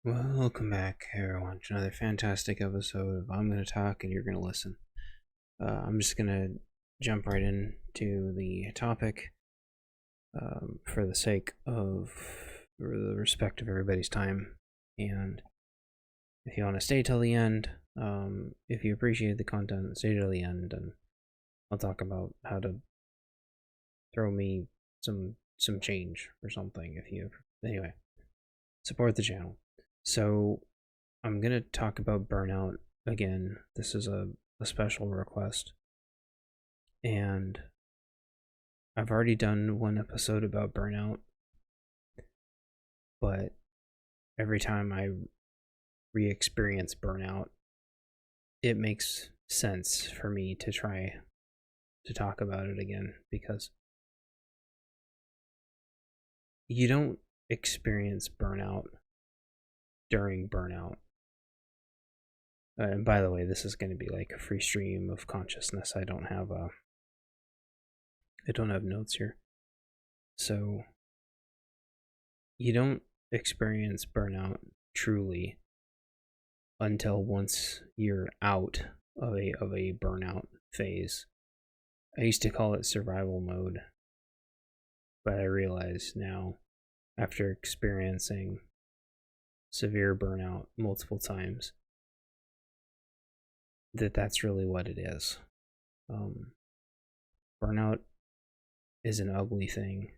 Welcome back, everyone, to another fantastic episode of I'm Gonna Talk and You're Gonna Listen. I'm just gonna jump right into the topic for the sake of the respect of everybody's time. And if you want to stay till the end, if you appreciate the content, stay till the end, and I'll talk about how to throw me some change or something. Anyway, support the channel. So I'm going to talk about burnout again. This is a special request. And I've already done one episode about burnout. But every time I re-experience burnout, it makes sense for me to try to talk about it again. Because you don't experience burnout during burnout. And by the way, this is going to be like a free stream of consciousness. I don't have notes here. So you don't experience burnout truly until once you're out of a burnout phase. I used to call it survival mode, but I realize now, after experiencing severe burnout multiple times, that's really what it is. Burnout is an ugly thing,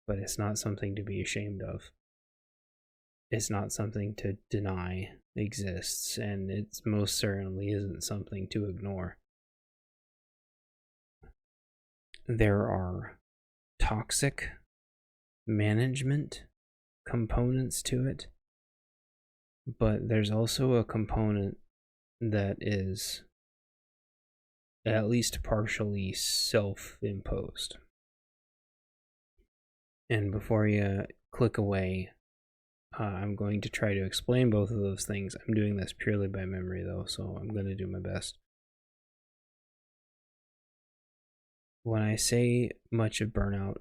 but it's not something to be ashamed of. It's not something to deny exists, and it most certainly isn't something to ignore. There are toxic management components to it, but there's also a component that is at least partially self-imposed. And before you click away, I'm going to try to explain both of those things. I'm doing this purely by memory, though, so I'm going to do my best. When I say much of burnout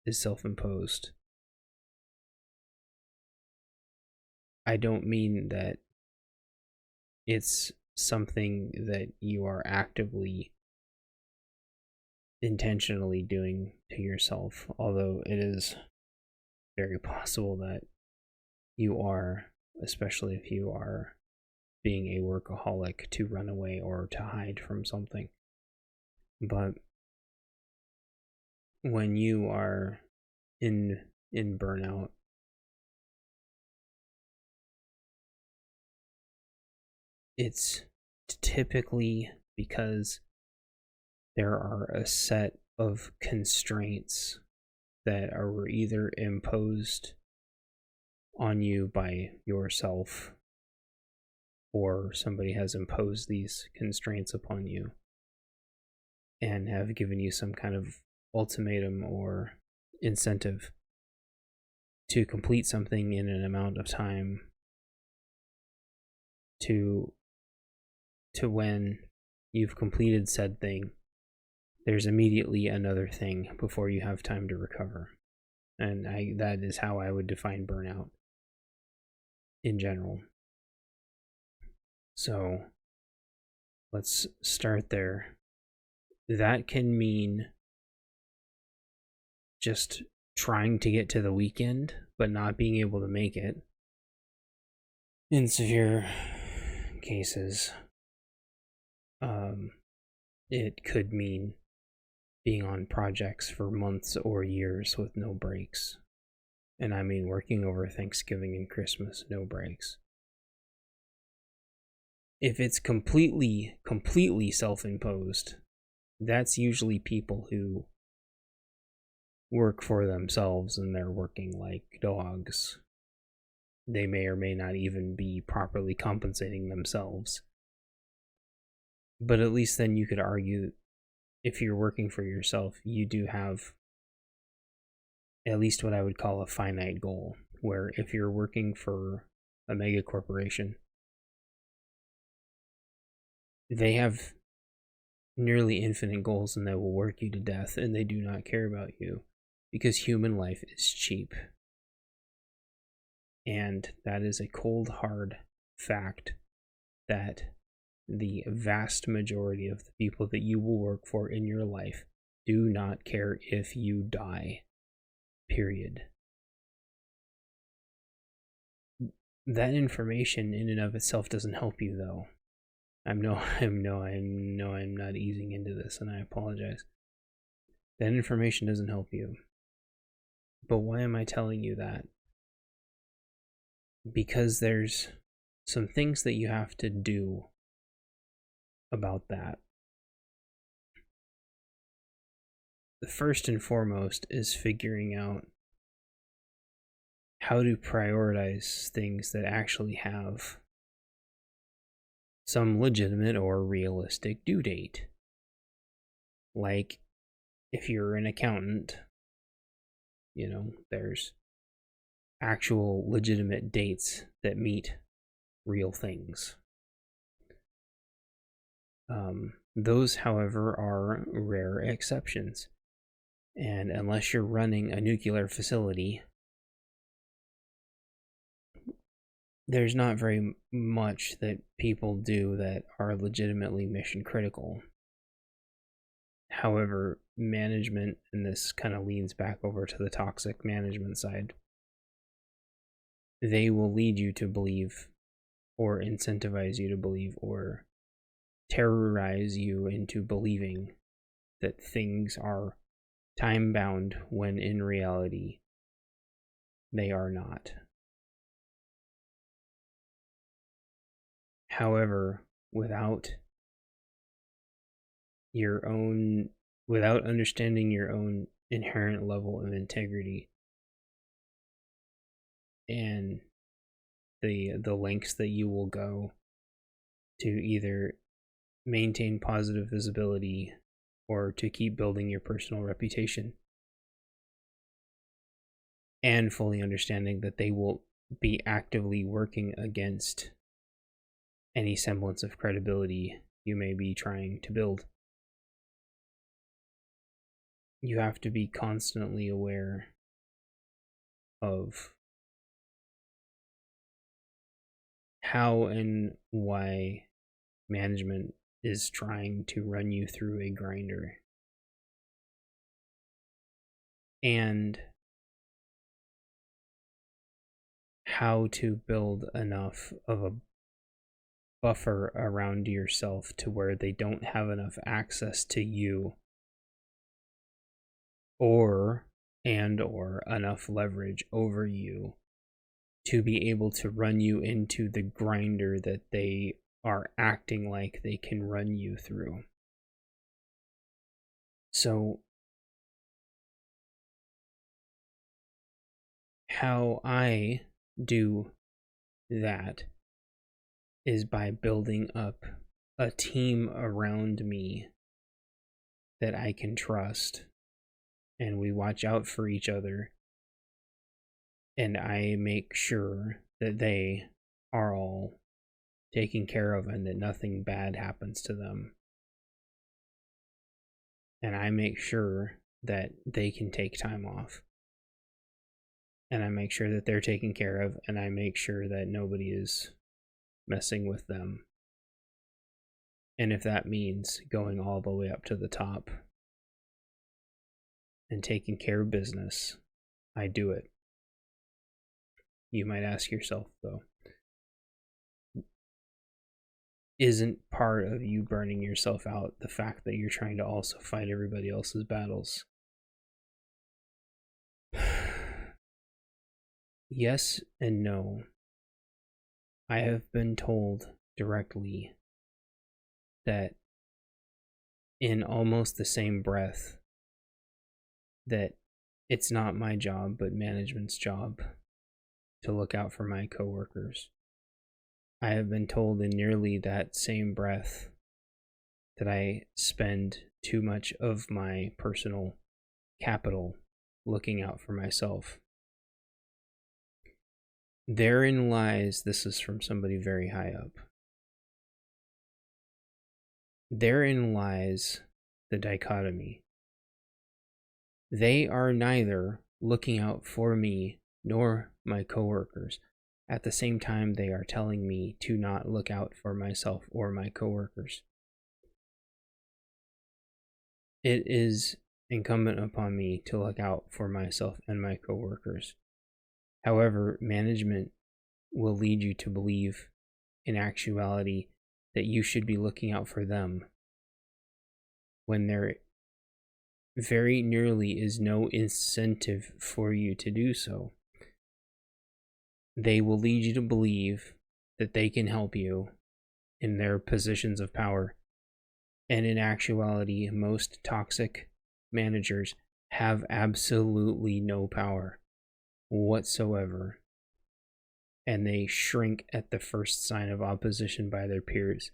is self-imposed, I don't mean that it's something that you are actively, intentionally doing to yourself, although it is very possible that you are, especially if you are being a workaholic to run away or to hide from something. But when you are in burnout, it's typically because there are a set of constraints that are either imposed on you by yourself, or somebody has imposed these constraints upon you and have given you some kind of ultimatum or incentive to complete something in an amount of time, to when you've completed said thing, there's immediately another thing before you have time to recover. And that is how I would define burnout in general. So let's start there. That can mean just trying to get to the weekend but not being able to make it. In severe cases, it could mean being on projects for months or years with no breaks. And I mean working over Thanksgiving and Christmas, no breaks. If it's completely self-imposed, that's usually people who work for themselves and they're working like dogs. They may or may not even be properly compensating themselves. But at least then you could argue, if you're working for yourself, you do have at least what I would call a finite goal, where if you're working for a mega corporation, they have nearly infinite goals and they will work you to death, and they do not care about you because human life is cheap. And that is a cold, hard fact that the vast majority of the people that you will work for in your life do not care if you die. Period. That information in and of itself doesn't help you, though. I'm not easing into this, and I apologize. That information doesn't help you. But why am I telling you that? Because there's some things that you have to do about that. The first and foremost is figuring out how to prioritize things that actually have some legitimate or realistic due date. Like, if you're an accountant, there's actual legitimate dates that meet real things. Those, however, are rare exceptions. And unless you're running a nuclear facility, there's not very much that people do that are legitimately mission critical. However, management, and this kind of leans back over to the toxic management side, they will lead you to believe, or incentivize you to believe, or terrorize you into believing that things are time bound when in reality they are not. However, without understanding your own inherent level of integrity and the lengths that you will go to either maintain positive visibility or to keep building your personal reputation, and fully understanding that they will be actively working against any semblance of credibility you may be trying to build. You have to be constantly aware of how and why management is trying to run you through a grinder, and how to build enough of a buffer around yourself to where they don't have enough access to you or enough leverage over you to be able to run you into the grinder that they are acting like they can run you through. So, how I do that is by building up a team around me that I can trust, and we watch out for each other, and I make sure that they are all taken care of and that nothing bad happens to them. And I make sure that they can take time off. And I make sure that they're taken care of, and I make sure that nobody is messing with them. And if that means going all the way up to the top and taking care of business, I do it. You might ask yourself, though, isn't part of you burning yourself out the fact that you're trying to also fight everybody else's battles? Yes and no. I have been told directly that in almost the same breath that it's not my job but management's job to look out for my coworkers. I have been told in nearly that same breath that I spend too much of my personal capital looking out for myself. Therein lies, this is from somebody very high up, therein lies the dichotomy. They are neither looking out for me nor my coworkers. At the same time, they are telling me to not look out for myself or my coworkers. It is incumbent upon me to look out for myself and my coworkers. However, management will lead you to believe, in actuality, that you should be looking out for them when there very nearly is no incentive for you to do so. They will lead you to believe that they can help you in their positions of power. And in actuality, most toxic managers have absolutely no power whatsoever. And they shrink at the first sign of opposition by their peers.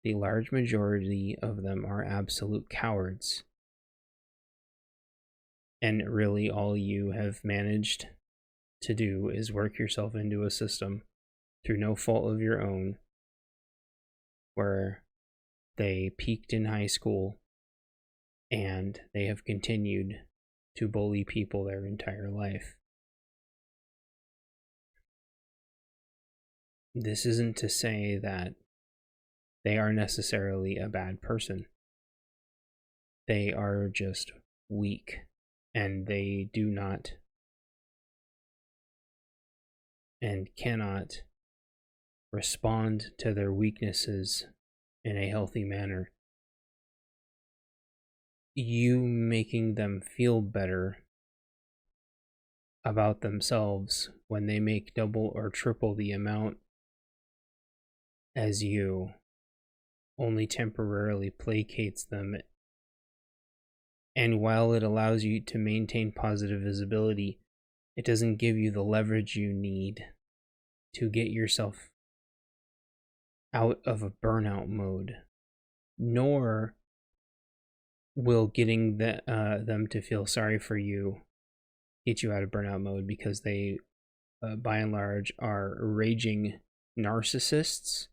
The large majority of them are absolute cowards. And really, all you have managed to do is work yourself into a system through no fault of your own, where they peaked in high school and they have continued to bully people their entire life. This isn't to say that they are necessarily a bad person. They are just weak, and they do not and cannot respond to their weaknesses in a healthy manner. You making them feel better about themselves when they make double or triple the amount as you only temporarily placates them. And while it allows you to maintain positive visibility, it doesn't give you the leverage you need to get yourself out of a burnout mode, nor will getting them to feel sorry for you get you out of burnout mode, because they, by and large, are raging narcissists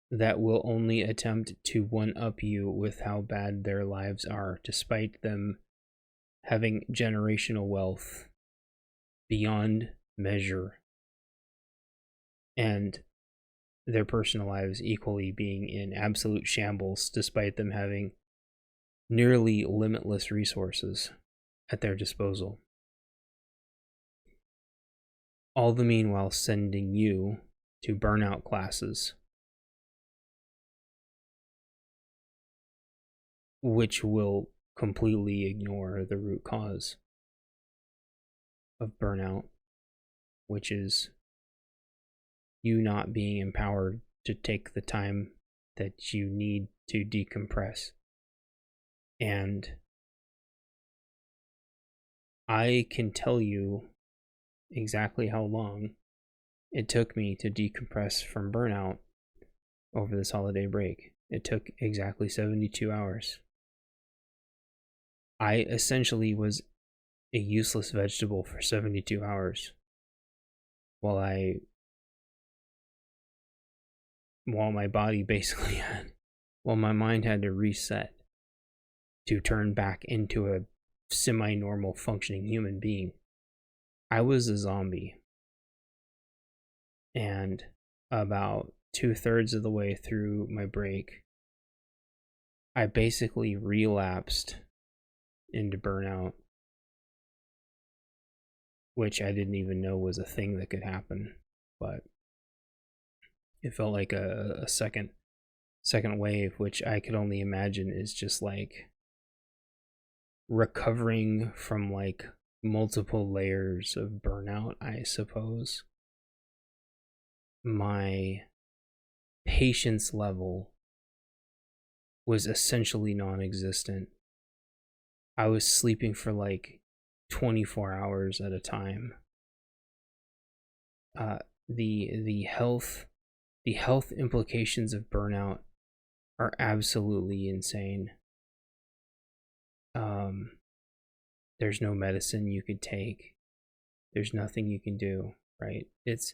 that will only attempt to one-up you with how bad their lives are, despite them having generational wealth beyond measure, and their personal lives equally being in absolute shambles, despite them having nearly limitless resources at their disposal. All the meanwhile sending you to burnout classes, which will completely ignore the root cause of burnout, which is you not being empowered to take the time that you need to decompress. And I can tell you exactly how long it took me to decompress from burnout over this holiday break. It took exactly 72 hours. I essentially was a useless vegetable for 72 hours while my body basically while my mind had to reset to turn back into a semi-normal functioning human being. I was a zombie. And about 2/3 of the way through my break, I basically relapsed into burnout, which I didn't even know was a thing that could happen, but it felt like a second wave, which I could only imagine is just like recovering from like multiple layers of burnout, I suppose. My patience level was essentially non-existent. I was sleeping for like 24 hours at a time. The health implications of burnout are absolutely insane. There's no medicine you could take. There's nothing you can do, right? It's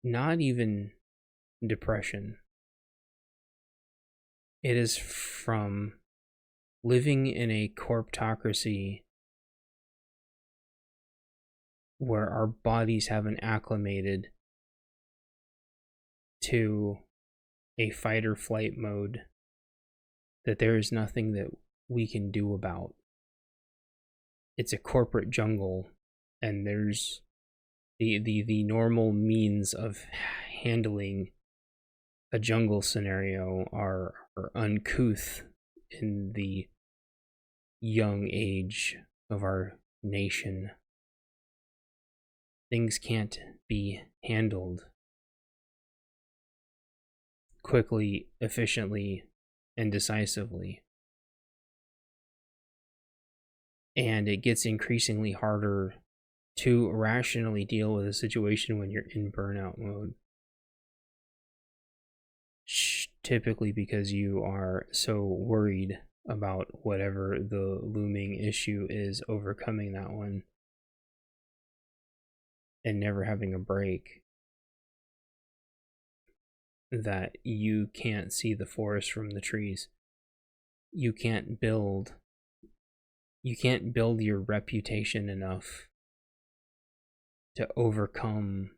not even depression. It is from living in a corptocracy where our bodies haven't acclimated to a fight or flight mode that there is nothing that we can do about. It's a corporate jungle, and there's the normal means of handling a jungle scenario are uncouth in the young age of our nation. Things can't be handled quickly, efficiently, and decisively. And it gets increasingly harder to rationally deal with a situation when you're in burnout mode. Typically because you are so worried about whatever the looming issue is, overcoming that one, and never having a break, that you can't see the forest from the trees. You can't build your reputation enough to overcome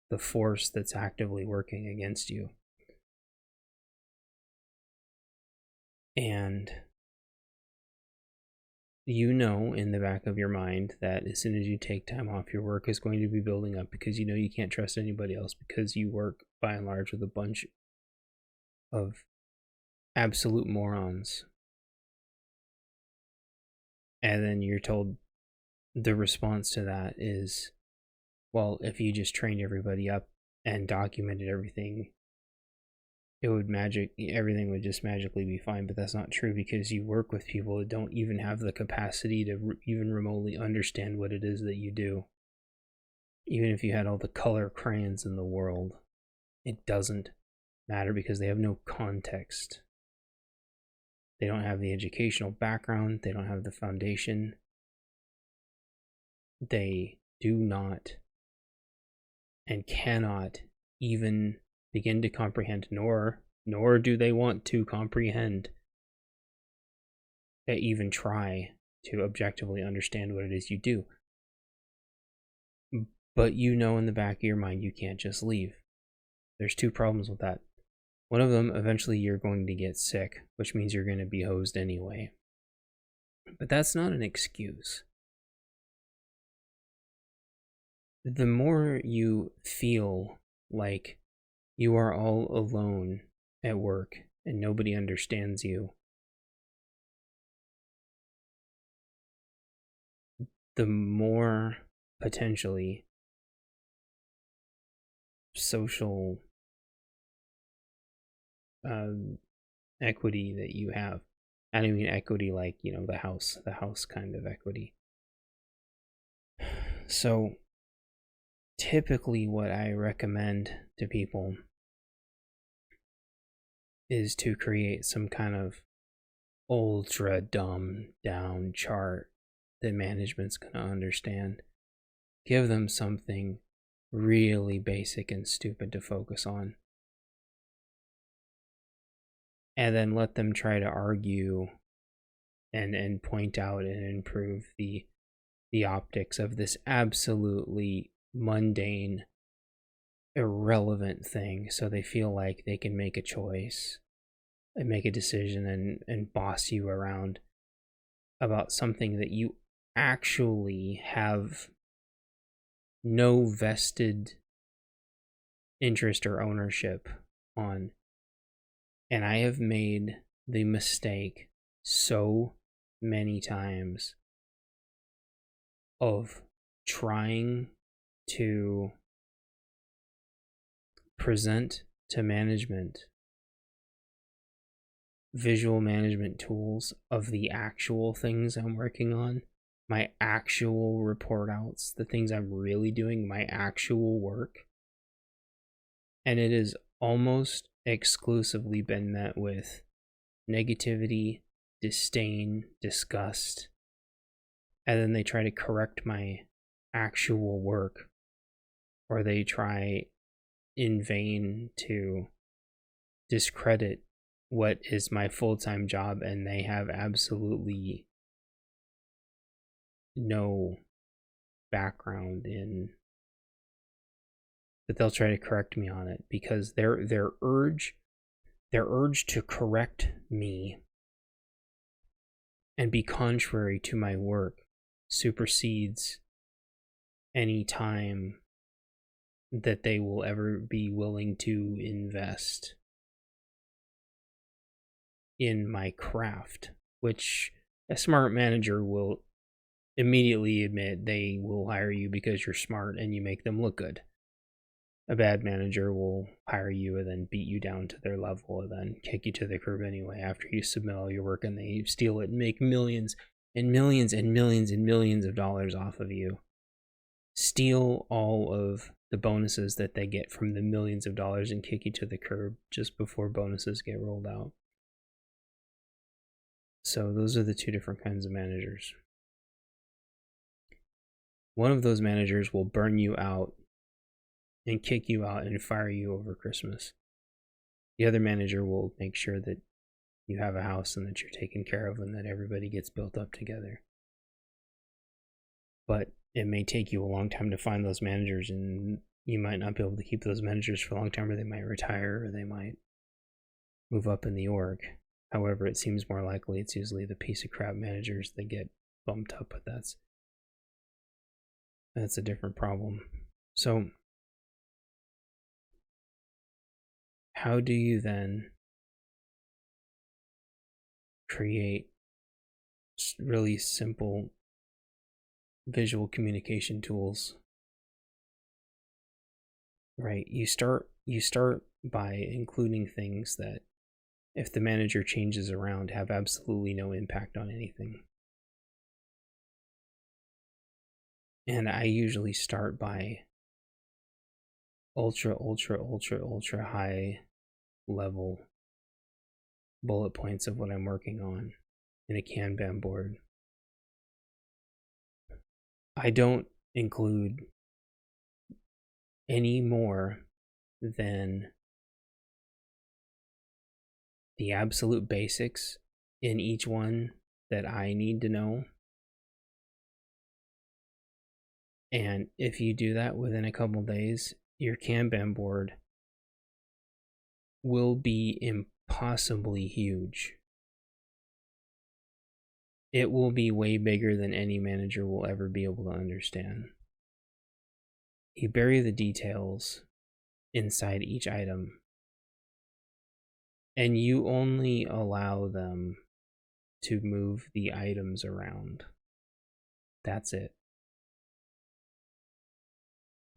the force that's actively working against you. And you know in the back of your mind that as soon as you take time off, your work is going to be building up, because you know you can't trust anybody else, because you work by and large with a bunch of absolute morons. And then you're told the response to that is, well, if you just trained everybody up and documented everything, everything would just magically be fine. But that's not true, because you work with people that don't even have the capacity to even remotely understand what it is that you do. Even if you had all the color crayons in the world, it doesn't matter, because they have no context. They don't have the educational background. They don't have the foundation. They do not and cannot even begin to comprehend, nor do they want to comprehend, they even try to objectively understand what it is you do. But you know in the back of your mind you can't just leave. There's two problems with that. One of them, eventually you're going to get sick, which means you're going to be hosed anyway. But that's not an excuse. The more you feel like you are all alone at work and nobody understands you, the more potentially social equity that you have. I don't mean equity like, the house kind of equity. So typically what I recommend to people is to create some kind of ultra dumbed down chart that management's going to understand. Give them something really basic and stupid to focus on. And then let them try to argue and point out and improve the optics of this absolutely mundane, irrelevant thing, so they feel like they can make a choice and make a decision and boss you around about something that you actually have no vested interest or ownership on. And I have made the mistake so many times of trying to present to management visual management tools of the actual things I'm working on, my actual report outs, the things I'm really doing, my actual work. And it has almost exclusively been met with negativity, disdain, disgust. And then they try to correct my actual work, or they try in vain to discredit what is my full-time job, and they have absolutely no background in, but they'll try to correct me on it, because their urge to correct me and be contrary to my work supersedes any time that they will ever be willing to invest in my craft, which a smart manager will immediately admit they will hire you because you're smart and you make them look good. A bad manager will hire you and then beat you down to their level and then kick you to the curb anyway after you submit all your work, and they steal it and make millions and millions and millions and millions of dollars off of you. Steal all of the bonuses that they get from the millions of dollars and kick you to the curb just before bonuses get rolled out. So those are the two different kinds of managers. One of those managers will burn you out and kick you out and fire you over Christmas. The other manager will make sure that you have a house and that you're taken care of and that everybody gets built up together. But it may take you a long time to find those managers, and you might not be able to keep those managers for a long time, or they might retire, or they might move up in the org. However, it seems more likely it's usually the piece of crap managers that get bumped up, but that's a different problem. So how do you then create really simple visual communication tools? Right, you start by including things that, if the manager changes around, have absolutely no impact on anything. And I usually start by ultra high level bullet points of what I'm working on in a Kanban board. I don't include any more than the absolute basics in each one that I need to know. And if you do that within a couple days, your Kanban board will be impossibly huge. It will be way bigger than any manager will ever be able to understand. You bury the details inside each item, and you only allow them to move the items around. That's it.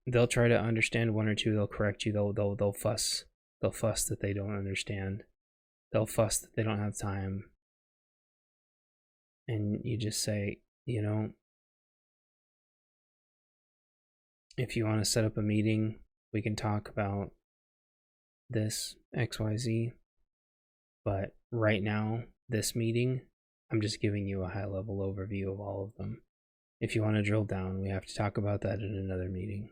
They'll try to understand one or two, they'll correct you, they'll fuss. They'll fuss that they don't understand. They'll fuss that they don't have time. And you just say, if you want to set up a meeting, we can talk about this, XYZ. But right now, this meeting, I'm just giving you a high-level overview of all of them. If you want to drill down, we have to talk about that in another meeting.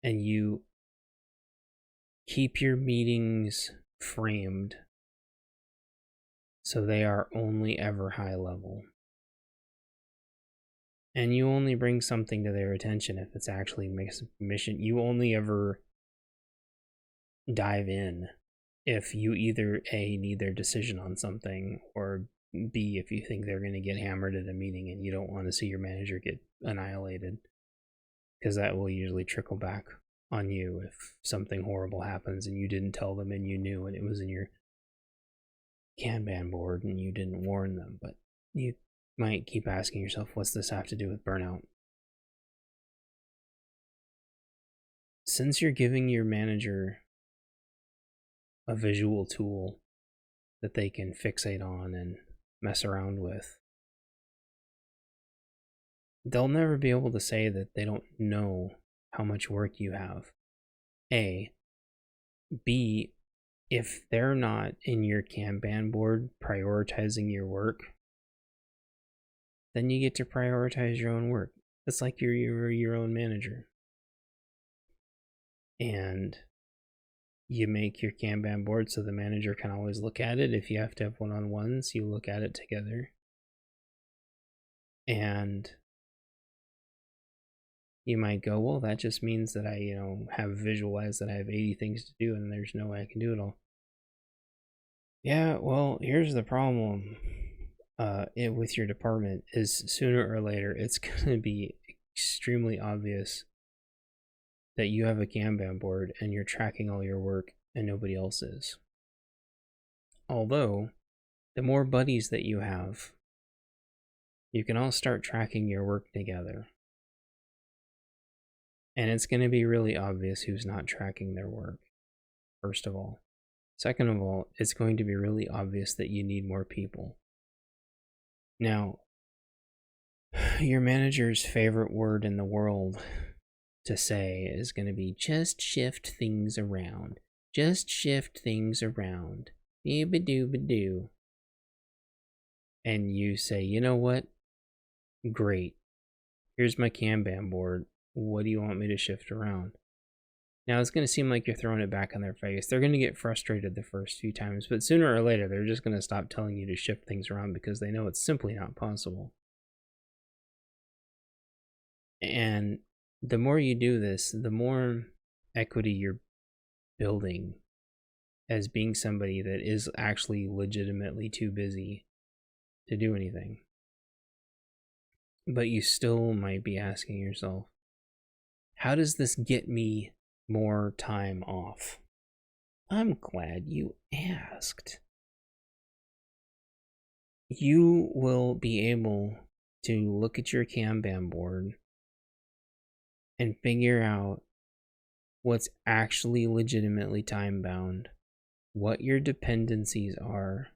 And you keep your meetings framed so they are only ever high level. And you only bring something to their attention if it's actually mission. You only ever dive in if you either A, need their decision on something, or B, if you think they're going to get hammered at a meeting and you don't want to see your manager get annihilated, because that will usually trickle back on you if something horrible happens and you didn't tell them and you knew and it was in your Kanban board and you didn't warn them. But you might keep asking yourself, what's this have to do with burnout? Since you're giving your manager a visual tool that they can fixate on and mess around with, they'll never be able to say that they don't know how much work you have. A. B. If they're not in your Kanban board prioritizing your work, then you get to prioritize your own work. It's like you're your own manager. And you make your Kanban board so the manager can always look at it. If you have to have one-on-ones, you look at it together. And You might go, well, that just means that I, have visualized that I have 80 things to do and there's no way I can do it all. Yeah, well, here's the problem with your department is sooner or later it's going to be extremely obvious that you have a Kanban board and you're tracking all your work and nobody else is. Although, the more buddies that you have, you can all start tracking your work together. And it's going to be really obvious who's not tracking their work, first of all. Second of all, it's going to be really obvious that you need more people. Now, your manager's favorite word in the world to say is going to be just shift things around. Just shift things around. Be-ba-doo-ba-doo. And you say, you know what? Great. Here's my Kanban board. What do you want me to shift around? Now, it's going to seem like you're throwing it back in their face. They're going to get frustrated the first few times, but sooner or later, they're just going to stop telling you to shift things around because they know it's simply not possible. And the more you do this, the more equity you're building as being somebody that is actually legitimately too busy to do anything. But you still might be asking yourself, how does this get me more time off? I'm glad you asked. You will be able to look at your Kanban board and figure out what's actually legitimately time bound, what your dependencies are,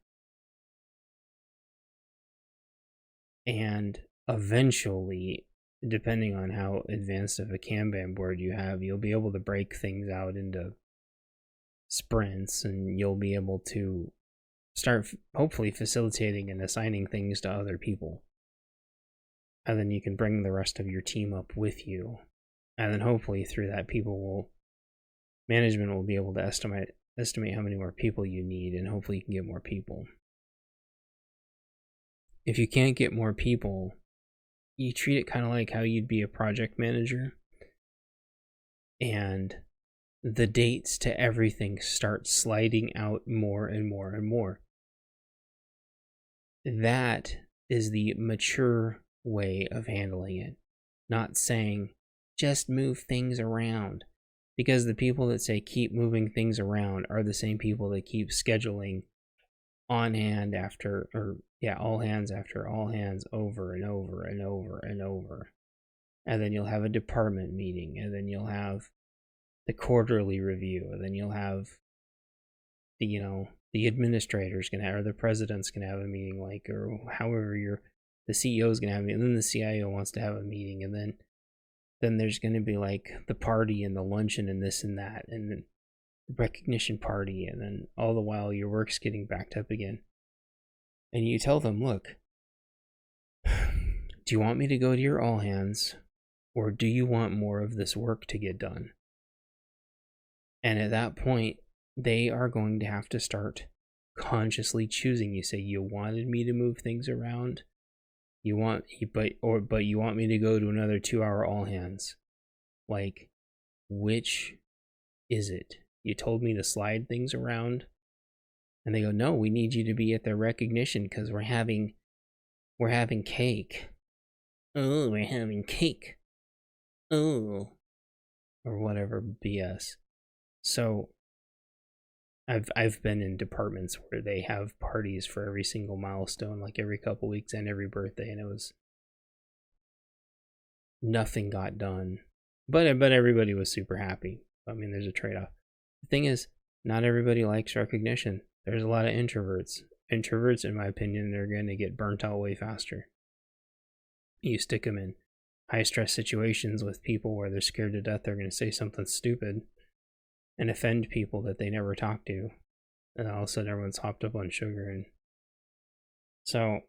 and eventually, depending on how advanced of a Kanban board you have, you'll be able to break things out into sprints, and you'll be able to start hopefully facilitating and assigning things to other people. And then you can bring the rest of your team up with you. And then hopefully through that management will be able to estimate how many more people you need, and hopefully you can get more people. If you can't get more people, you treat it kind of like how you'd be a project manager, and the dates to everything start sliding out more and more and more. That is the mature way of handling it, not saying just move things around, because the people that say keep moving things around are the same people that keep scheduling all hands after all hands over and over and over and over. And then you'll have a department meeting, and then you'll have the quarterly review, and then you'll have the administrators or the president's gonna have a meeting, or however the CEO's gonna have a meeting, and then the CIO wants to have a meeting, and then there's gonna be the party and the luncheon and this and that, and then recognition party, and then all the while your work's getting backed up again. And you tell them, look, do you want me to go to your all hands, or do you want more of this work to get done? And at that point, they are going to have to start consciously choosing. You say, you wanted me to move things around, but you want me to go to another 2-hour all hands. Which is it? You told me to slide things around, and they go, no, we need you to be at the recognition because we're having cake. Oh, we're having cake. Oh, or whatever BS. So I've been in departments where they have parties for every single milestone, every couple weeks and every birthday, and it was nothing got done. But everybody was super happy. I mean, there's a trade-off. The thing is, not everybody likes recognition. There's a lot of introverts. Introverts, in my opinion, they're going to get burnt out way faster. You stick them in high-stress situations with people where they're scared to death they're going to say something stupid and offend people that they never talk to. And all of a sudden, everyone's hopped up on sugar. And so,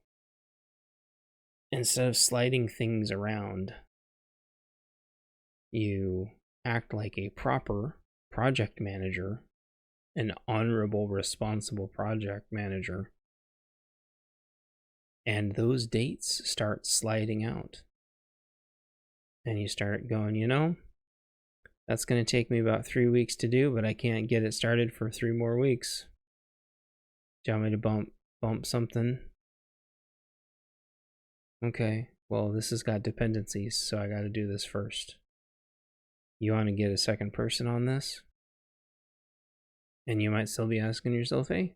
instead of sliding things around, you act like a proper project manager, an honorable, responsible project manager, and those dates start sliding out. And you start going, that's going to take me about 3 weeks to do, but I can't get it started for 3 more weeks. Do you want me to bump something? Okay, well, this has got dependencies, so I got to do this first. You want to get a second person on this? And you might still be asking yourself, hey,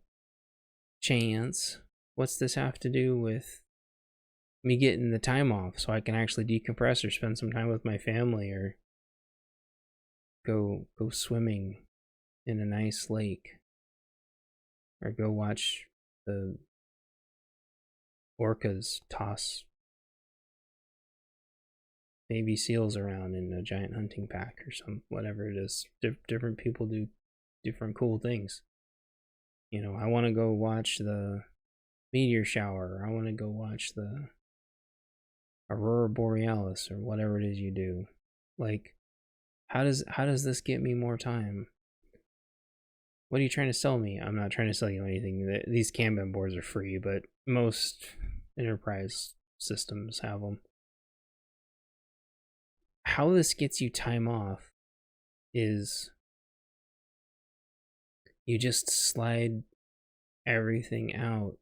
Chance, what's this have to do with me getting the time off so I can actually decompress or spend some time with my family or go swimming in a nice lake or go watch the orcas toss baby seals around in a giant hunting pack or whatever it is. Different people do different cool things. I want to go watch the meteor shower. I want to go watch the aurora borealis or whatever it is you do. Like, how does this get me more time? What are you trying to sell me? I'm not trying to sell you anything. These Kanban boards are free, but most enterprise systems have them. How this gets you time off is you just slide everything out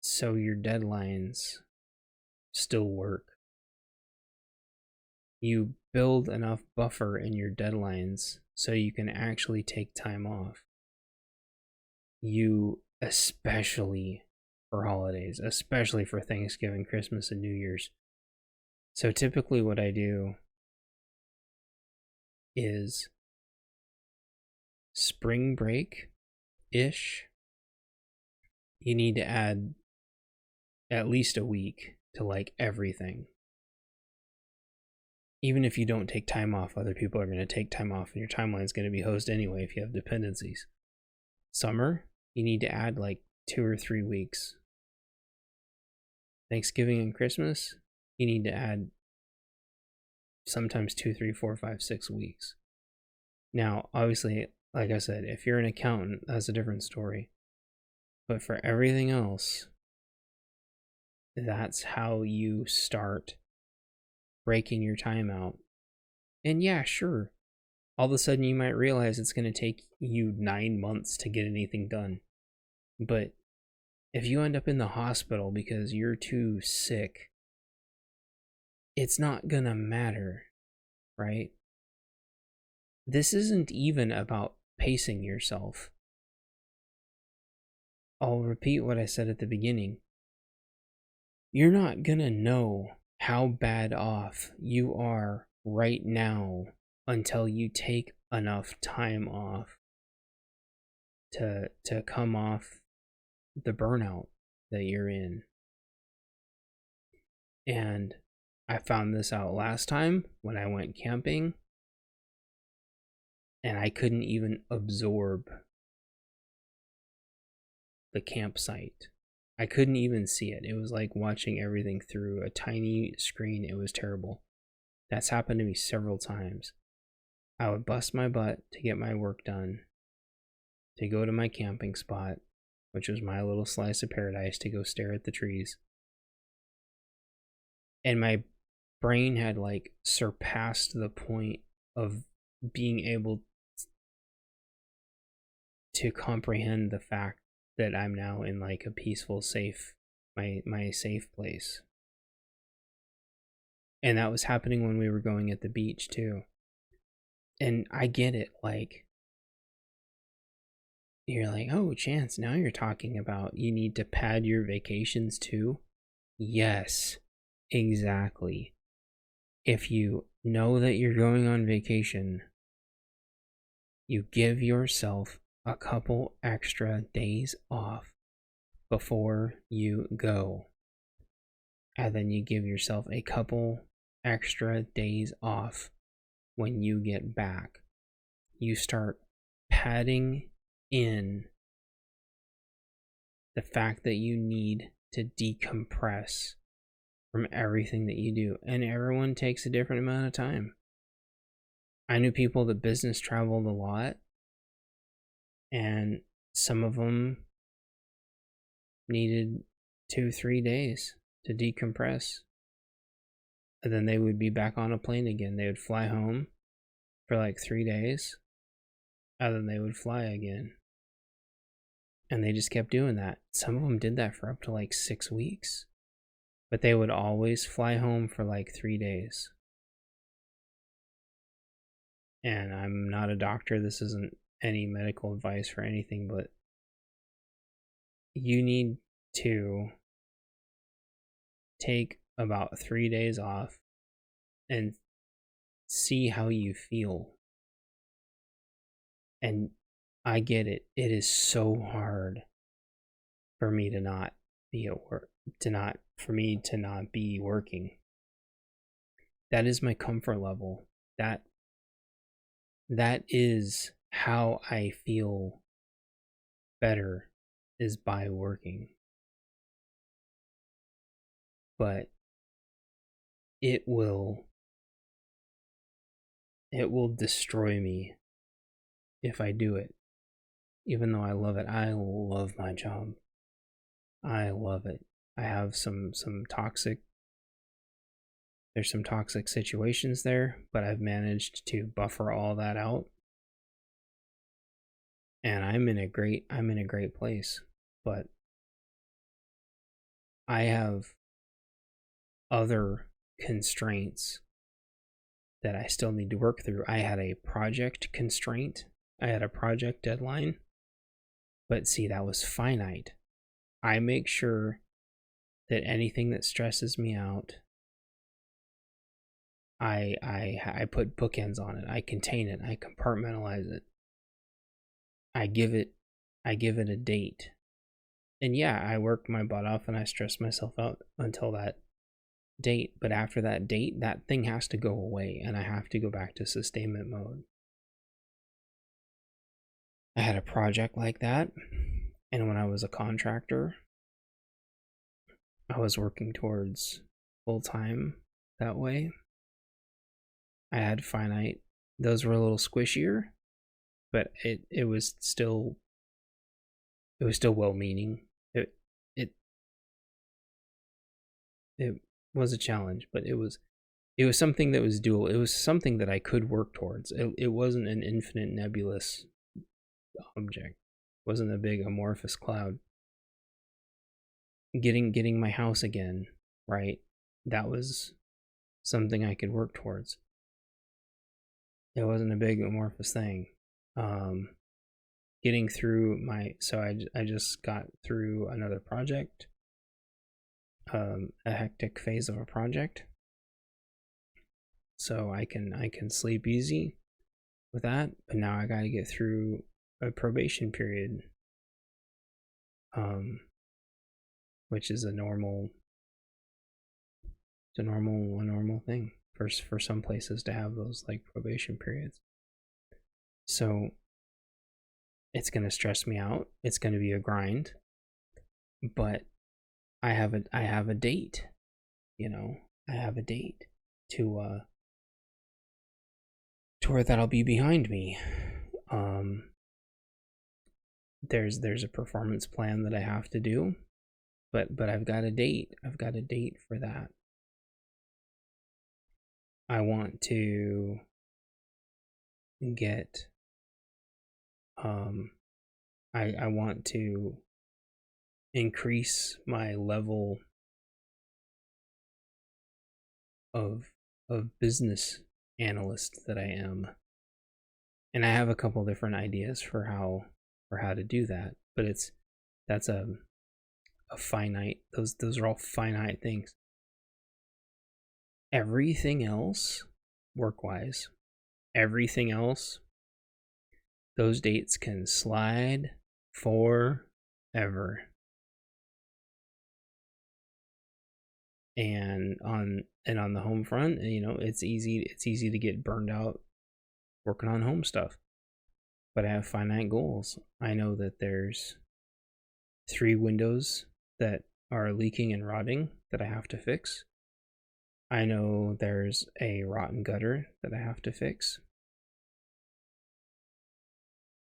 so your deadlines still work. You build enough buffer in your deadlines so you can actually take time off. You, especially for holidays, especially for Thanksgiving, Christmas, and New Year's. So typically what I do is spring break-ish, you need to add at least a week to like everything. Even if you don't take time off, other people are going to take time off and your timeline is going to be hosed anyway if you have dependencies. Summer, you need to add like 2 or 3 weeks. Thanksgiving and Christmas, you need to add sometimes 2, 3, 4, 5, 6 weeks. Now, obviously, like I said, if you're an accountant, that's a different story. But for everything else, that's how you start breaking your time out. And yeah, sure, all of a sudden you might realize it's going to take you 9 months to get anything done. But if you end up in the hospital because you're too sick, it's not going to matter, right? This isn't even about pacing yourself. I'll repeat what I said at the beginning. You're not going to know how bad off you are right now until you take enough time off to come off the burnout that you're in. And I found this out last time when I went camping, and I couldn't even absorb the campsite. I couldn't even see it. It was like watching everything through a tiny screen. It was terrible. That's happened to me several times. I would bust my butt to get my work done, to go to my camping spot, which was my little slice of paradise, to go stare at the trees. And my brain had like surpassed the point of being able to comprehend the fact that I'm now in like a peaceful, safe, my safe place. And that was happening when we were going at the beach too. And I get it, like, you're like, oh, Chance, now you're talking about you need to pad your vacations too. Yes, exactly. If you know that you're going on vacation, you give yourself a couple extra days off before you go. And then you give yourself a couple extra days off when you get back. You start padding in the fact that you need to decompress from everything that you do. And everyone takes a different amount of time. I knew people that business traveled a lot, and some of them needed 2-3 days to decompress and then they would be back on a plane again. They would fly home for like 3 days, and then they would fly again. And they just kept doing that. Some of them did that for up to like 6 weeks. But they would always fly home for like 3 days. And I'm not a doctor. This isn't any medical advice for anything, but you need to take about 3 days off and see how you feel. And I get it. It is so hard for me to not be at work, for me to not be working. That is my comfort level. That is how I feel better, is by working. But it will destroy me if I do it. Even though I love it. I love my job. I love it. I have there's some toxic situations there, but I've managed to buffer all that out. And I'm in a great place. But I have other constraints that I still need to work through. I had a project constraint. I had a project deadline. But see, that was finite. I make sure that anything that stresses me out, I put bookends on it. I contain it. I compartmentalize it. I give it a date. And yeah, I work my butt off and I stress myself out until that date. But after that date, that thing has to go away and I have to go back to sustainment mode. I had a project like that. And when I was a contractor, I was working towards full time that way. I had finite. Those were a little squishier, but it was still well-meaning. It was a challenge, but it was something that was doable. It was something that I could work towards. It wasn't an infinite nebulous object. It wasn't a big amorphous cloud. Getting my house again, right? That was something I could work towards. It wasn't a big amorphous thing. Getting through I just got through another project, a hectic phase of a project. So I can sleep easy with that, but now I got to get through a probation period, which is a normal thing for some places to have those like probation periods. So it's going to stress me out. It's going to be a grind, but I have a date, I have a date to where that'll be behind me. There's a performance plan that I have to do, but I've got a date. I've got a date for that. I want to get I want to increase my level of business analyst that I am. And I have a couple different ideas for how to do that, but that's a finite, those are all finite things. Everything else, work-wise, everything else, those dates can slide forever. And on the home front, it's easy to get burned out working on home stuff. But I have finite goals. I know that there's 3 windows that are leaking and rotting that I have to fix. I know there's a rotten gutter that I have to fix.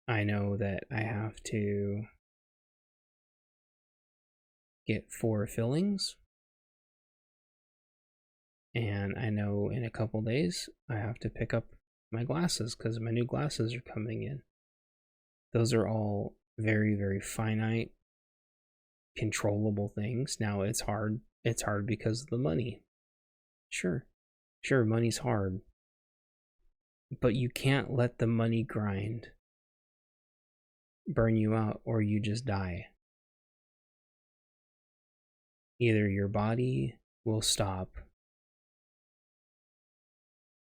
I know that I have to get 4 fillings. And I know in a couple days I have to pick up my glasses because my new glasses are coming in. Those are all very, very finite, controllable things. Now it's hard. It's hard because of the money. Sure, money's hard. But you can't let the money grind burn you out or you just die. Either your body will stop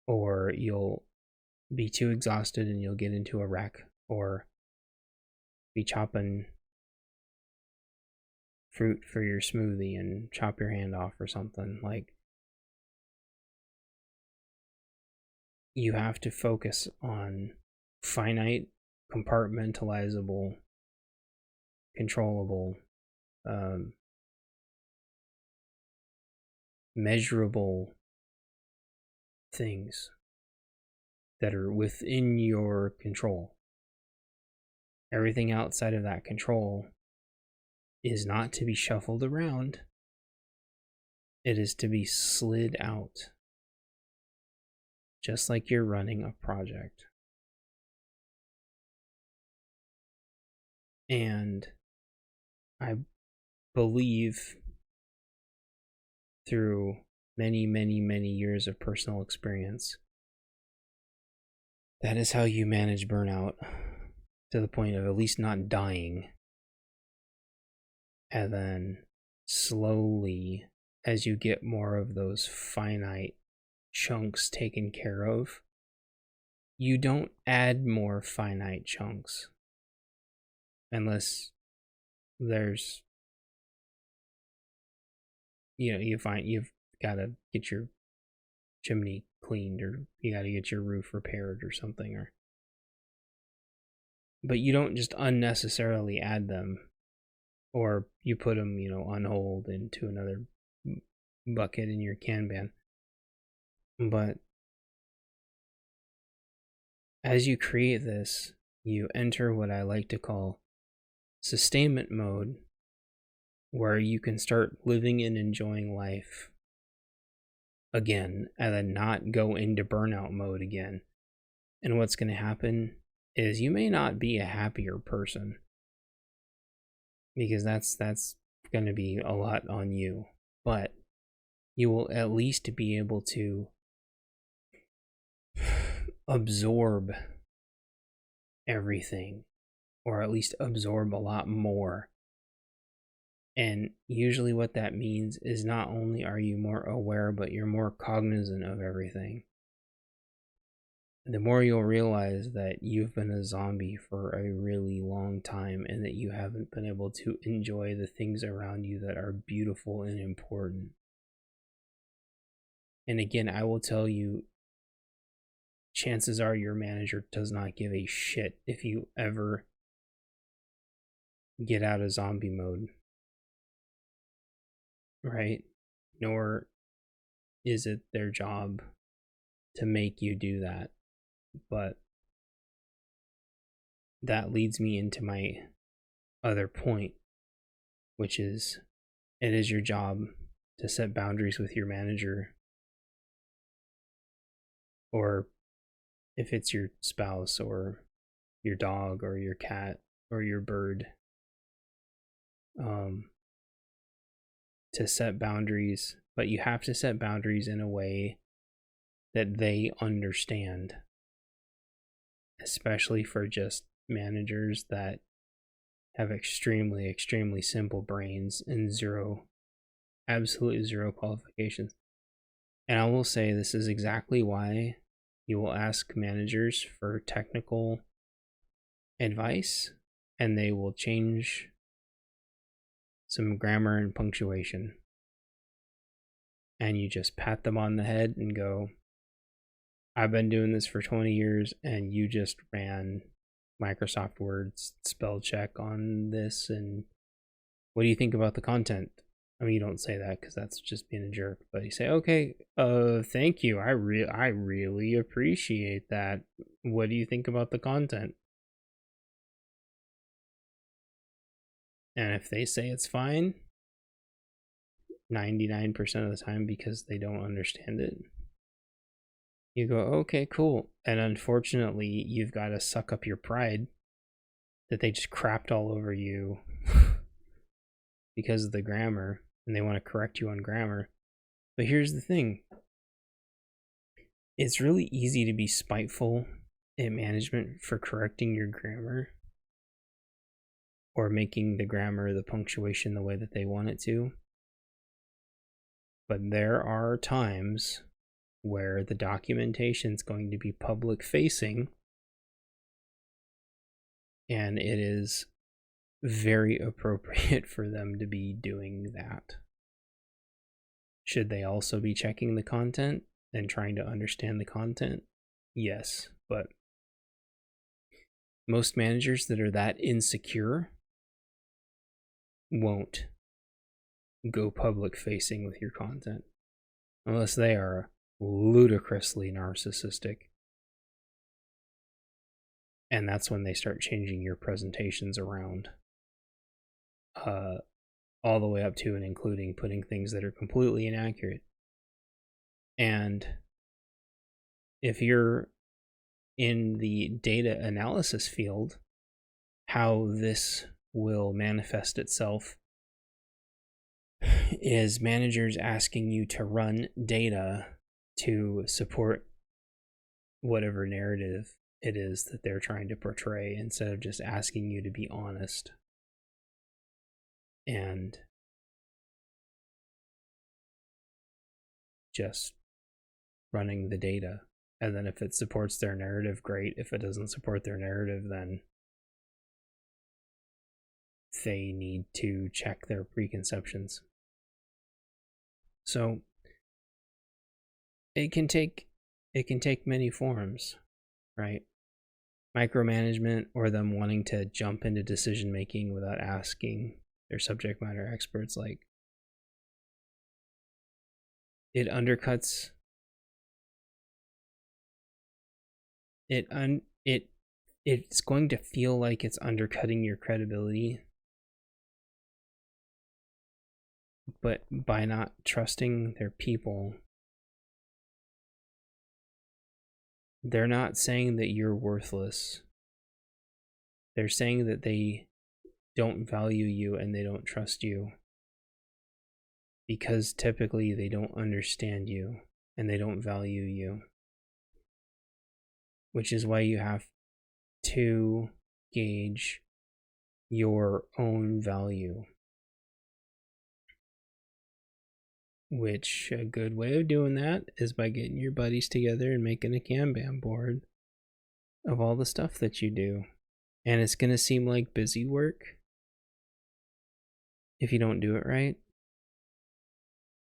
or you'll be too exhausted and you'll get into a wreck, or be chopping fruit for your smoothie and chop your hand off or something. Like, you have to focus on finite, compartmentalizable, controllable, measurable things that are within your control. Everything outside of that control is not to be shuffled around. It is to be slid out. Just like you're running a project. And I believe through many, many, many years of personal experience, that is how you manage burnout to the point of at least not dying. And then slowly, as you get more of those finite chunks taken care of, you don't add more finite chunks. Unless there's, you find you've got to get your chimney cleaned, or you got to get your roof repaired or something, but you don't just unnecessarily add them, or you put them, on hold into another bucket in your Kanban. But as you create this, you enter what I like to call sustainment mode, where you can start living and enjoying life again, and then not go into burnout mode again. And what's going to happen is you may not be a happier person, because that's going to be a lot on you, but you will at least be able to absorb everything, or at least absorb a lot more. And usually what that means is not only are you more aware, but you're more cognizant of everything. The more you'll realize that you've been a zombie for a really long time, and that you haven't been able to enjoy the things around you that are beautiful and important. And again, I will tell you, chances are your manager does not give a shit if you ever get out of zombie mode. Right? Nor is it their job to make you do that. But that leads me into my other point, which is, it is your job to set boundaries with your manager, or if it's your spouse or your dog or your cat or your bird, to set boundaries. But you have to set boundaries in a way that they understand, especially for just managers that have extremely, extremely simple brains and absolutely zero qualifications. And I will say, this is exactly why you will ask managers for technical advice, and they will change some grammar and punctuation. And you just pat them on the head and go, I've been doing this for 20 years, and you just ran Microsoft Word's spell check on this, and what do you think about the content? I mean, you don't say that because that's just being a jerk, but you say, okay, thank you. I really appreciate that. What do you think about the content? And if they say it's fine, 99% of the time because they don't understand it. You go, okay, cool. And unfortunately, you've got to suck up your pride that they just crapped all over you because of the grammar, and they want to correct you on grammar. But here's the thing. It's really easy to be spiteful at management for correcting your grammar or making the grammar, the punctuation the way that they want it to. But there are times where the documentation is going to be public facing, and it is very appropriate for them to be doing that. Should they also be checking the content and trying to understand the content? Yes, but most managers that are that insecure won't go public facing with your content unless they are ludicrously narcissistic. And that's when they start changing your presentations around, all the way up to and including putting things that are completely inaccurate. And if you're in the data analysis field, how this will manifest itself is managers asking you to run data to support whatever narrative it is that they're trying to portray, instead of just asking you to be honest and just running the data. And then if it supports their narrative, great. If it doesn't support their narrative, then they need to check their preconceptions. So it can take many forms, right? Micromanagement, or them wanting to jump into decision making without asking their subject matter experts. Like, it undercuts it's going to feel like it's undercutting your credibility, but by not trusting their people, they're not saying that you're worthless. They're saying that they don't value you and they don't trust you, because typically they don't understand you and they don't value you. Which is why you have to gauge your own value. Which, a good way of doing that is by getting your buddies together and making a Kanban board of all the stuff that you do. And it's going to seem like busy work if you don't do it right,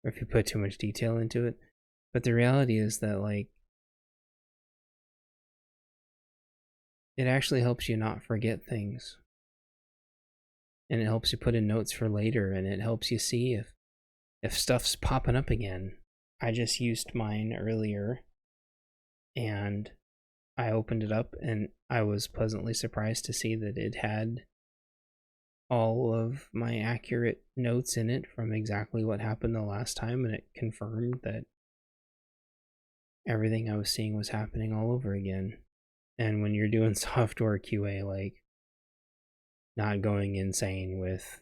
or if you put too much detail into it. But the reality is that, like, it actually helps you not forget things. And it helps you put in notes for later, and it helps you see if stuff's popping up again. I just used mine earlier, and I opened it up, and I was pleasantly surprised to see that it had all of my accurate notes in it from exactly what happened the last time, and it confirmed that everything I was seeing was happening all over again. And when you're doing software QA, like, not going insane with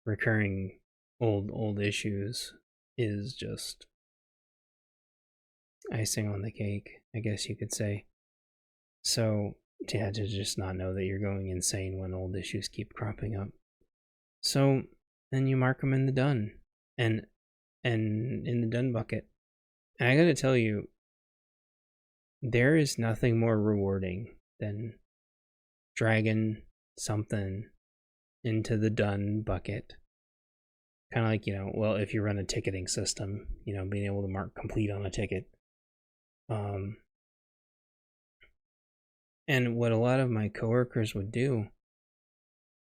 recurring old issues is just icing on the cake, I guess you could say. So, yeah, to just not know that you're going insane when old issues keep cropping up. So then you mark them in the done, and in the done bucket. And I gotta tell you, there is nothing more rewarding than dragging something into the done bucket. Kind of like, well, if you run a ticketing system, being able to mark complete on a ticket. And what a lot of my coworkers would do,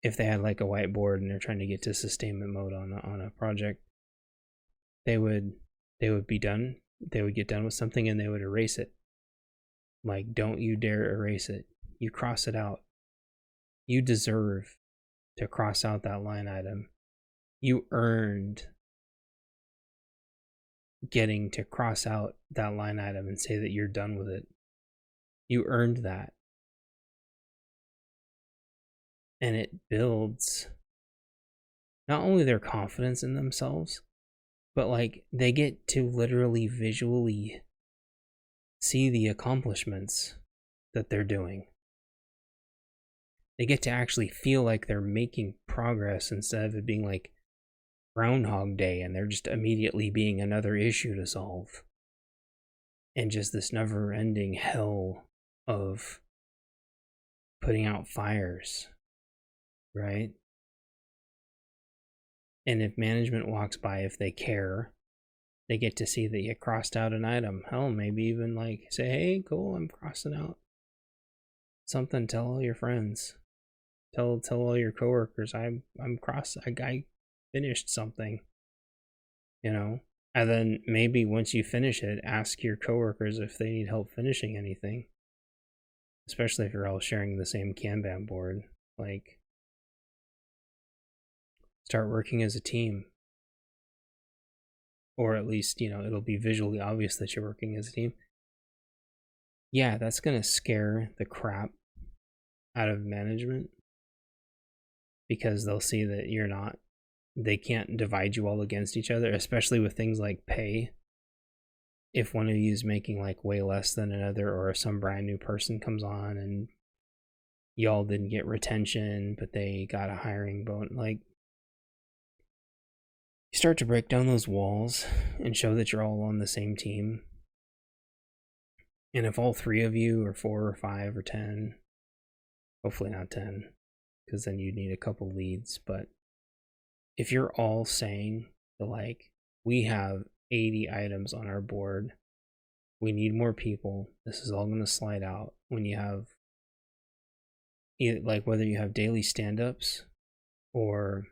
if they had like a whiteboard and they're trying to get to sustainment mode on a project, they would be done. They would get done with something and they would erase it. Like, don't you dare erase it. You cross it out. You deserve to cross out that line item. You earned getting to cross out that line item and say that you're done with it. You earned that. And it builds not only their confidence in themselves, but like they get to literally visually see the accomplishments that they're doing. They get to actually feel like they're making progress instead of it being like Groundhog Day and they're just immediately being another issue to solve. And just this never ending hell of putting out fires, right? And if management walks by, if they care, they get to see that you crossed out an item. Hell, maybe even like say, hey, cool, I'm crossing out something. Tell all your friends. Tell all your coworkers I finished something. You know? And then maybe once you finish it, ask your coworkers if they need help finishing anything. Especially if you're all sharing the same Kanban board. Like, start working as a team. Or at least, it'll be visually obvious that you're working as a team. Yeah, that's going to scare the crap out of management. Because they'll see that you're not, they can't divide you all against each other, especially with things like pay. If one of you is making like way less than another, or if some brand new person comes on and y'all didn't get retention, but they got a hiring bonus, like, you start to break down those walls and show that you're all on the same team. And if all three of you, or 4 or 5 or 10, hopefully not 10, because then you'd need a couple leads, but if you're all saying, like, we have 80 items on our board, we need more people, this is all going to slide out. When you have, like, whether you have daily stand-ups or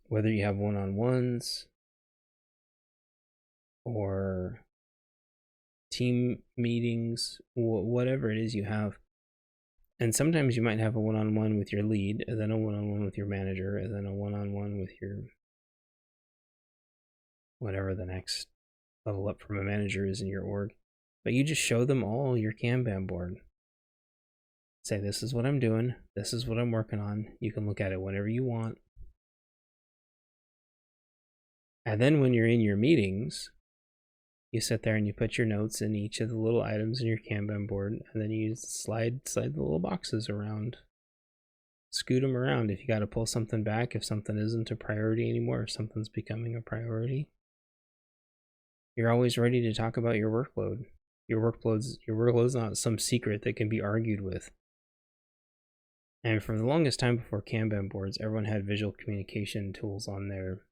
whether you have one-on-ones or team meetings, whatever it is you have. And sometimes you might have a one-on-one with your lead, and then a one-on-one with your manager, and then a one-on-one with your whatever the next level up from a manager is in your org. But you just show them all your Kanban board. Say, this is what I'm doing, this is what I'm working on. You can look at it whenever you want. And then when you're in your meetings, you sit there and you put your notes in each of the little items in your Kanban board, and then you slide the little boxes around. Scoot them around if you got to pull something back, if something isn't a priority anymore, if something's becoming a priority. You're always ready to talk about your workload. Your workload's not some secret that can be argued with. And for the longest time before Kanban boards, everyone had visual communication tools on their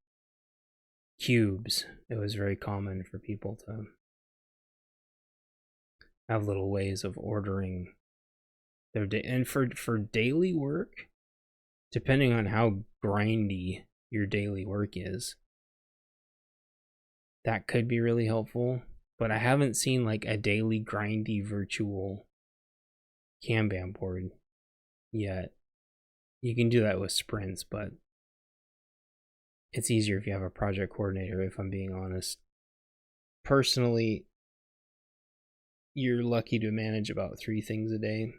cubes. It was very common for people to have little ways of ordering their day. And for daily work, depending on how grindy your daily work is, that could be really helpful. But I haven't seen like a daily grindy virtual Kanban board yet. You can do that with sprints, but it's easier if you have a project coordinator, if I'm being honest. Personally, you're lucky to manage about 3 things a day.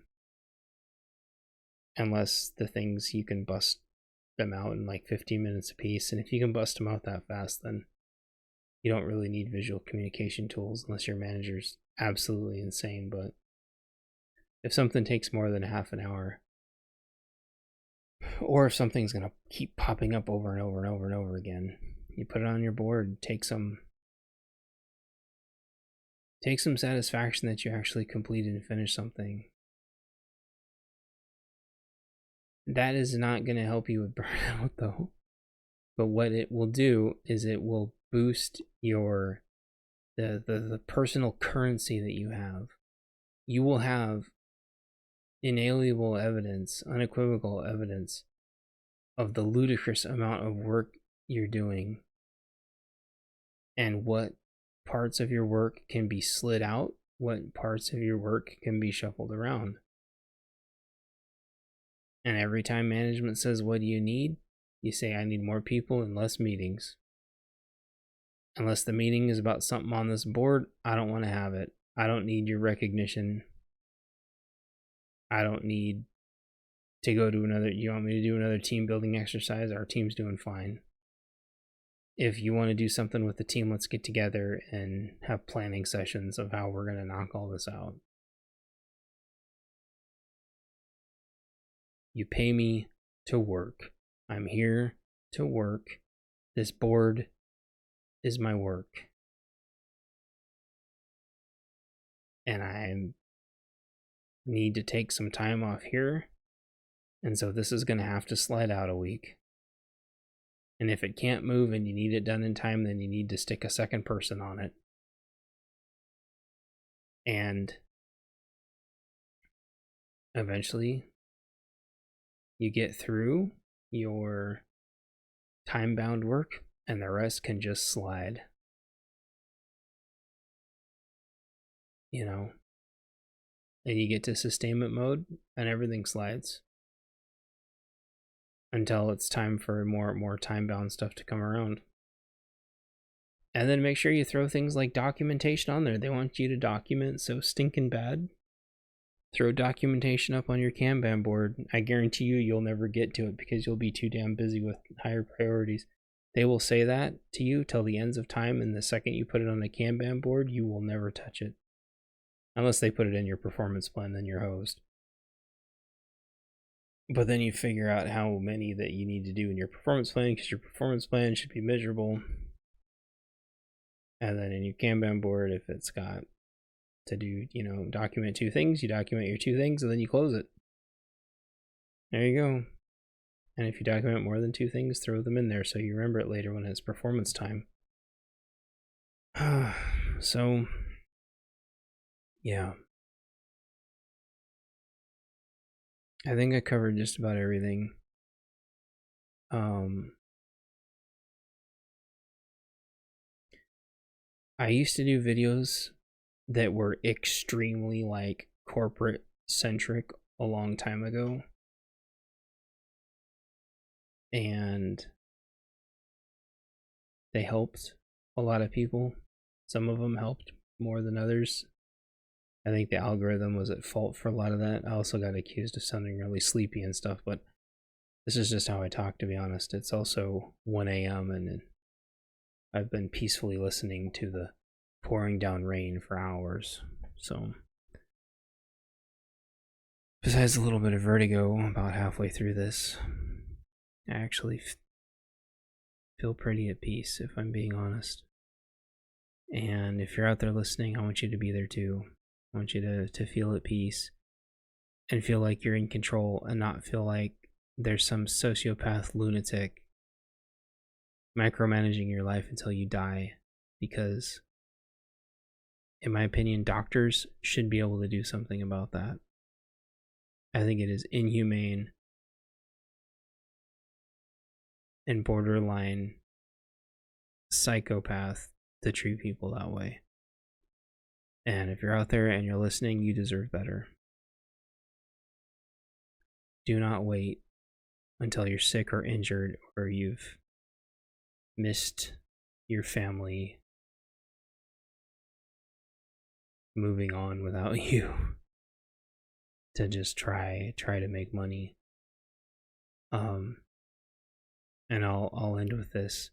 Unless the things you can bust them out in like 15 minutes a piece. And if you can bust them out that fast, then you don't really need visual communication tools unless your manager's absolutely insane. But if something takes more than a half an hour, or if something's going to keep popping up over and over and over and over again, you put it on your board. Take some satisfaction that you actually completed and finished something. That is not going to help you with burnout, though. But what it will do is it will boost your the personal currency that you have. You will have inalienable evidence, unequivocal evidence of the ludicrous amount of work you're doing and what parts of your work can be slid out, what parts of your work can be shuffled around. And every time management says, what do you need? You say, I need more people and less meetings. Unless the meeting is about something on this board, I don't want to have it. I don't need your recognition. I don't need to go to another, you want me to do another team building exercise? Our team's doing fine. If you want to do something with the team, let's get together and have planning sessions of how we're going to knock all this out. You pay me to work. I'm here to work. This board is my work. And I need to take some time off here. And so this is going to have to slide out a week. And if it can't move and you need it done in time, then you need to stick a second person on it. And eventually you get through your time-bound work and the rest can just slide. And you get to sustainment mode and everything slides until it's time for more time-bound stuff to come around. And then make sure you throw things like documentation on there. They want you to document so stinking bad. Throw documentation up on your Kanban board. I guarantee you'll never get to it because you'll be too damn busy with higher priorities. They will say that to you till the ends of time, and the second you put it on a Kanban board, you will never touch it. Unless they put it in your performance plan, then you're hosed. But then you figure out how many that you need to do in your performance plan, because your performance plan should be measurable. And then in your Kanban board, if it's got to do, document 2 things, you document your 2 things, and then you close it. There you go. And if you document more than 2 things, throw them in there so you remember it later when it's performance time. So, yeah. I think I covered just about everything. I used to do videos that were extremely corporate centric a long time ago. And they helped a lot of people. Some of them helped more than others. I think the algorithm was at fault for a lot of that. I also got accused of sounding really sleepy and stuff, but this is just how I talk, to be honest. It's also 1 a.m. and I've been peacefully listening to the pouring down rain for hours. So, besides a little bit of vertigo about halfway through this, I actually feel pretty at peace, if I'm being honest. And if you're out there listening, I want you to be there too. I want you to feel at peace and feel like you're in control and not feel like there's some sociopath lunatic micromanaging your life until you die. Because, in my opinion, doctors should be able to do something about that. I think it is inhumane and borderline psychopath to treat people that way. And if you're out there and you're listening, you deserve better. Do not wait until you're sick or injured or you've missed your family moving on without you to just try to make money. And I'll end with this.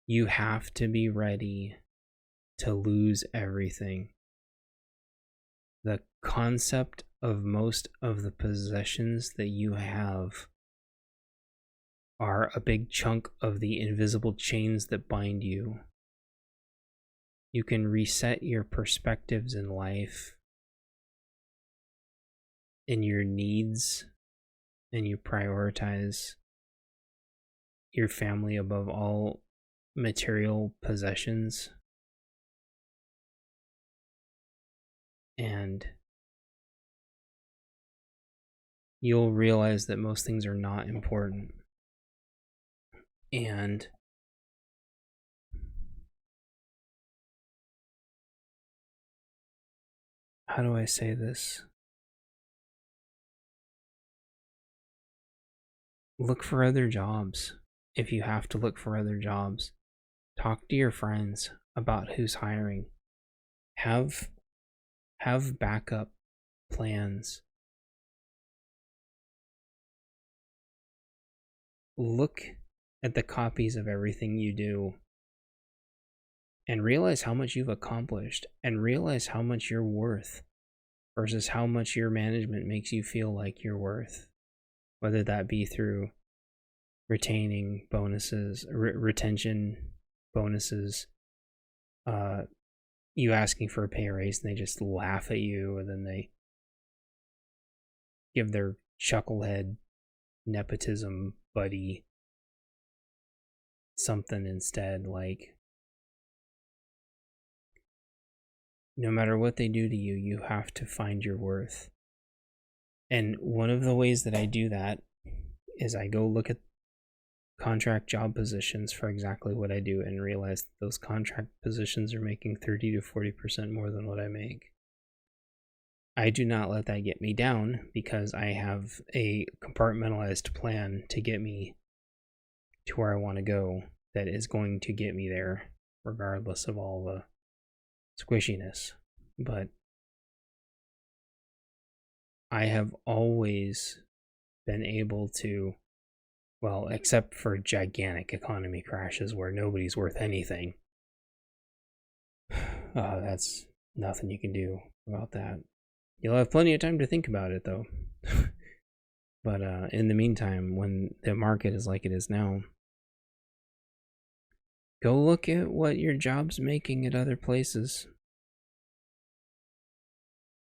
You have to be ready to lose everything. The concept of most of the possessions that you have are a big chunk of the invisible chains that bind you. You can reset your perspectives in life, in your needs, and you prioritize your family above all material possessions. And you'll realize that most things are not important. And how do I say this? look for other jobs. If you have to look for other jobs, talk to your friends about who's hiring. Have backup plans. Look at the copies of everything you do and realize how much you've accomplished, and realize how much you're worth versus how much your management makes you feel like you're worth, whether that be through retaining bonuses, retention bonuses, you asking for a pay raise and they just laugh at you, and then they give their chucklehead nepotism buddy something instead. Like, no matter what they do to you, you have to find your worth. And one of the ways that I do that is I go look at contract job positions for exactly what I do and realize that those contract positions are making 30 to 40% more than what I make. I do not let that get me down, because I have a compartmentalized plan to get me to where I want to go that is going to get me there regardless of all the squishiness. But I have always been able to, well, except for gigantic economy crashes where nobody's worth anything, that's nothing you can do about that. You'll have plenty of time to think about it, though. But in the meantime, when the market is like it is now, go look at what your job's making at other places.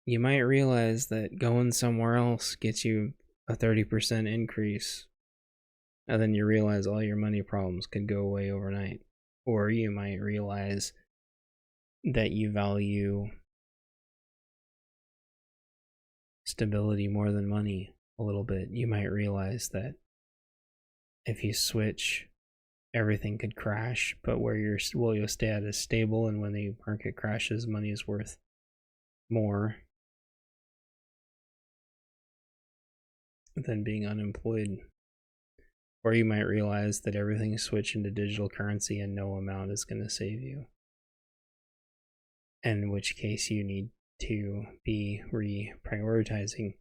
You might realize that going somewhere else gets you a 30% increase, and then you realize all your money problems could go away overnight. Or you might realize that you value stability more than money a little bit. You might realize that if you switch, everything could crash, but where you'll stay at is stable, and when the market crashes, money is worth more than being unemployed. Or you might realize that everything is switched into digital currency and no amount is going to save you, in which case you need to be reprioritizing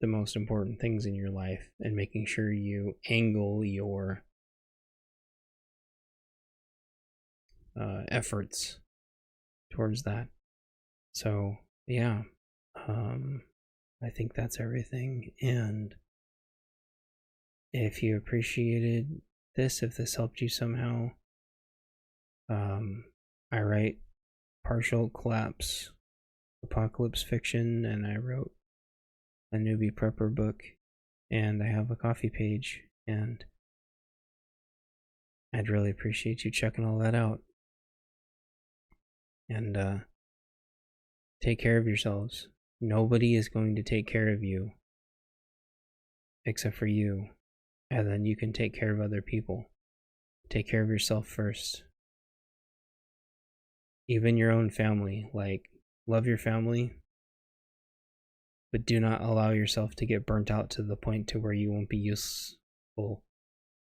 the most important things in your life and making sure you angle your efforts towards that. So yeah, I think that's everything. And if you appreciated this, if this helped you somehow, I write partial collapse apocalypse fiction, and I wrote a newbie prepper book, and I have a coffee page, and I'd really appreciate you checking all that out. And take care of yourselves. Nobody is going to take care of you except for you, and then you can take care of other people. Take care of yourself first. Even your own family. Like, love your family, but do not allow yourself to get burnt out to the point to where you won't be useful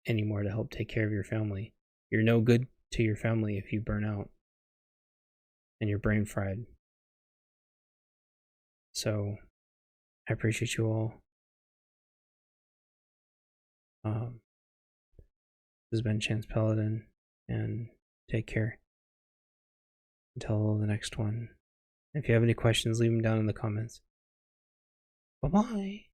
anymore to help take care of your family. You're no good to your family if you burn out and you're brain fried. So I appreciate you all. This has been Chance Paladin, and take care until the next one. If you have any questions, leave them down in the comments. Bye-bye.